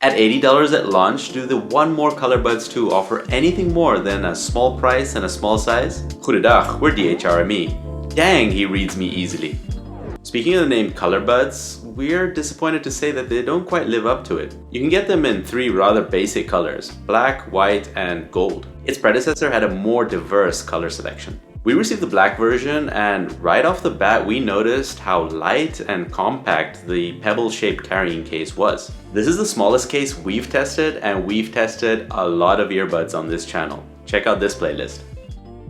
At $80 at launch, do the 1More ColorBuds 2 offer anything more than a small price and a small size? Goedendag, we're DHRME. Dang, he reads me easily. Speaking of the name ColorBuds, we're disappointed to say that they don't quite live up to it. You can get them in 3 rather basic colors: black, white, and gold. Its predecessor had a more diverse color selection. We received the black version, and right off the bat we noticed how light and compact the pebble-shaped carrying case was. This is the smallest case we've tested, and we've tested a lot of earbuds on this channel. Check out this playlist.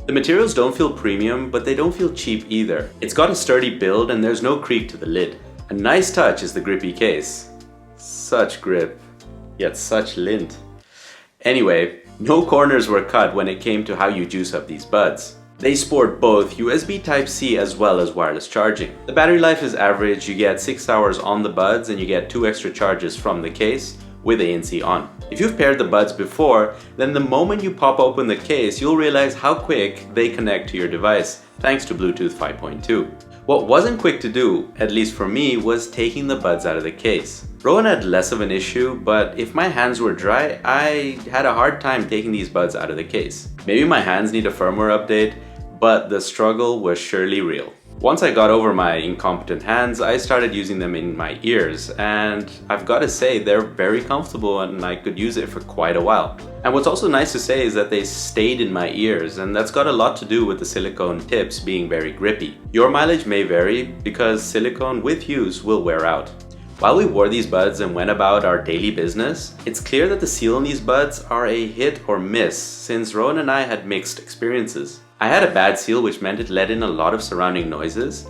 The materials don't feel premium, but they don't feel cheap either. It's got a sturdy build and there's no creak to the lid. A nice touch is the grippy case. Such grip, yet such lint. Anyway, no corners were cut when it came to how you juice up these buds. They sport both USB Type-C as well as wireless charging. The battery life is average. You get 6 hours on the buds and you get 2 extra charges from the case with ANC on. If you've paired the buds before, then the moment you pop open the case, you'll realize how quick they connect to your device, thanks to Bluetooth 5.2. What wasn't quick to do, at least for me, was taking the buds out of the case. Rowan had less of an issue, but if my hands were dry, I had a hard time taking these buds out of the case. Maybe my hands need a firmware update, but the struggle was surely real. Once I got over my incompetent hands, I started using them in my ears, and I've got to say they're very comfortable and I could use it for quite a while. And what's also nice to say is that they stayed in my ears, and that's got a lot to do with the silicone tips being very grippy. Your mileage may vary because silicone with use will wear out. While we wore these buds and went about our daily business, it's clear that the seal on these buds are a hit or miss, since Rowan and I had mixed experiences. I had a bad seal, which meant it let in a lot of surrounding noises,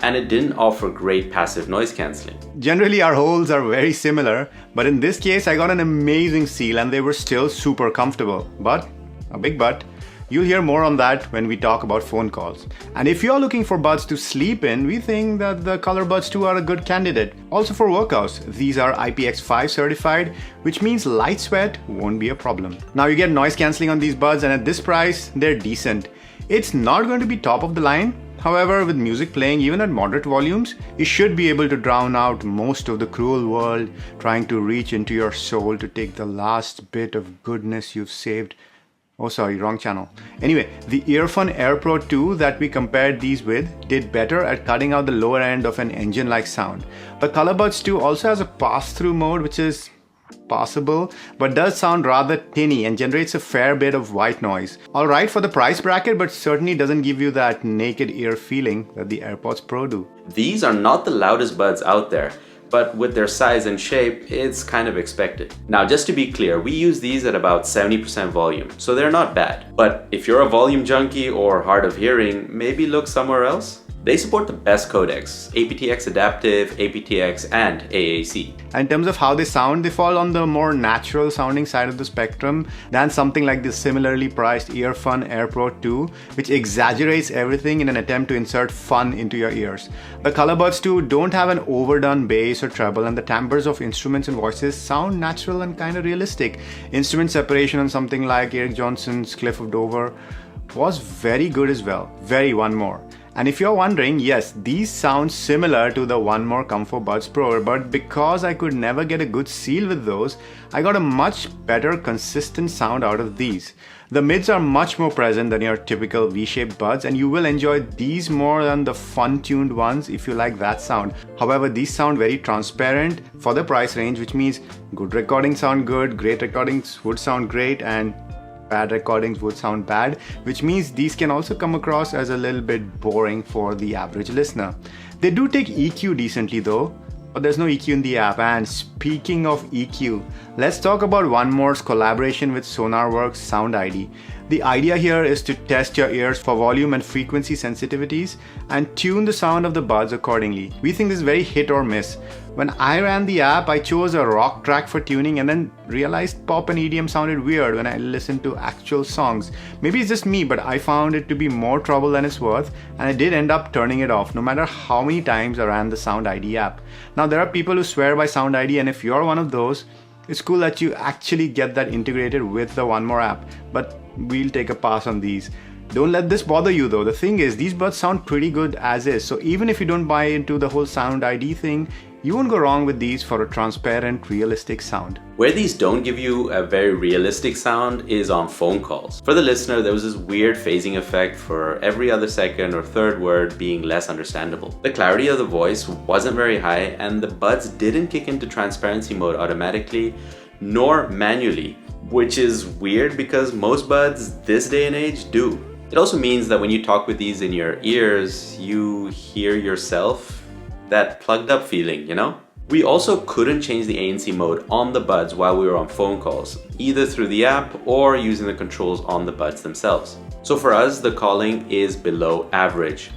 and it didn't offer great passive noise cancelling. Generally our holes are very similar, but in this case I got an amazing seal and they were still super comfortable. But, a big but, you'll hear more on that when we talk about phone calls. And if you're looking for buds to sleep in, we think that the ColorBuds 2 are a good candidate. Also for workouts, these are IPX5 certified, which means light sweat won't be a problem. Now you get noise cancelling on these buds, and at this price, they're decent. It's not going to be top of the line. However, with music playing even at moderate volumes, you should be able to drown out most of the cruel world trying to reach into your soul to take the last bit of goodness you've saved. Oh sorry, wrong channel. Anyway, the Earphone Air Pro 2 that we compared these with did better at cutting out the lower end of an engine-like sound. But ColorBuds 2 also has a pass-through mode, which is possible, but does sound rather tinny and generates a fair bit of white noise. Alright for the price bracket, but certainly doesn't give you that naked ear feeling that the AirPods Pro do. These are not the loudest buds out there, but with their size and shape, it's kind of expected. Now, just to be clear, we use these at about 70% volume, so they're not bad. But if you're a volume junkie or hard of hearing, maybe look somewhere else. They support the best codecs: aptX Adaptive, aptX, and AAC. In terms of how they sound, they fall on the more natural sounding side of the spectrum than something like the similarly priced Earphone Air Pro 2, which exaggerates everything in an attempt to insert fun into your ears. The ColorBuds 2 don't have an overdone bass or treble, and the timbres of instruments and voices sound natural and kind of realistic. Instrument separation on something like Eric Johnson's Cliff of Dover was very good as well. Very 1More. And if you're wondering, yes, these sound similar to the 1More ComfortBuds Pro, but because I could never get a good seal with those, I got a much better consistent sound out of these. The mids are much more present than your typical V-shaped buds, and you will enjoy these more than the fun-tuned ones if you like that sound. However, these sound very transparent for the price range, which means good recordings sound good, great recordings would sound great, and bad recordings would sound bad, which means these can also come across as a little bit boring for the average listener. They do take EQ decently though, but there's no EQ in the app. And speaking of EQ, let's talk about 1More's collaboration with SonarWorks Sound ID. The idea here is to test your ears for volume and frequency sensitivities and tune the sound of the buds accordingly. We think this is very hit or miss. When I ran the app, I chose a rock track for tuning and then realized pop and EDM sounded weird when I listened to actual songs. Maybe it's just me, but I found it to be more trouble than it's worth, and I did end up turning it off no matter how many times I ran the Sound ID app. Now there are people who swear by Sound ID, and if you're one of those, it's cool that you actually get that integrated with the 1More app, but we'll take a pass on these. Don't let this bother you though. The thing is, these buds sound pretty good as is, so even if you don't buy into the whole Sound ID thing, You won't go wrong with these for a transparent, realistic sound. Where these don't give you a very realistic sound is on phone calls. For the listener, there was this weird phasing effect for every other second or third word being less understandable. The clarity of the voice wasn't very high, and the buds didn't kick into transparency mode automatically nor manually, which is weird because most buds this day and age do. It also means that when you talk with these in your ears, you hear yourself, that plugged up feeling, you know? We also couldn't change the ANC mode on the buds while we were on phone calls, either through the app or using the controls on the buds themselves. So for us, the calling is below average,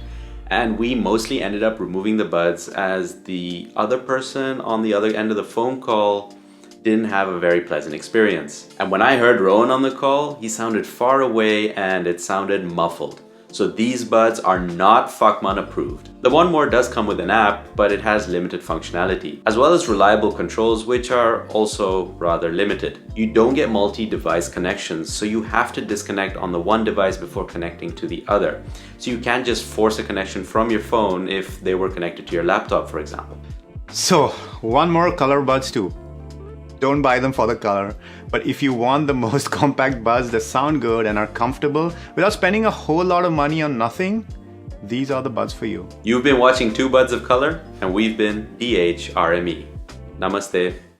and we mostly ended up removing the buds as the other person on the other end of the phone call didn't have a very pleasant experience. And when I heard Rowan on the call, he sounded far away and it sounded muffled. So these buds are not Fuckman approved. The 1More does come with an app, but it has limited functionality, as well as reliable controls, which are also rather limited. You don't get multi-device connections, so you have to disconnect on the one device before connecting to the other. So you can't just force a connection from your phone if they were connected to your laptop, for example. So, 1More ColorBuds 2. Don't buy them for the color, but if you want the most compact buds that sound good and are comfortable without spending a whole lot of money on nothing, these are the buds for you. You've been watching 2 Buds of Color, and we've been DHRME. Namaste.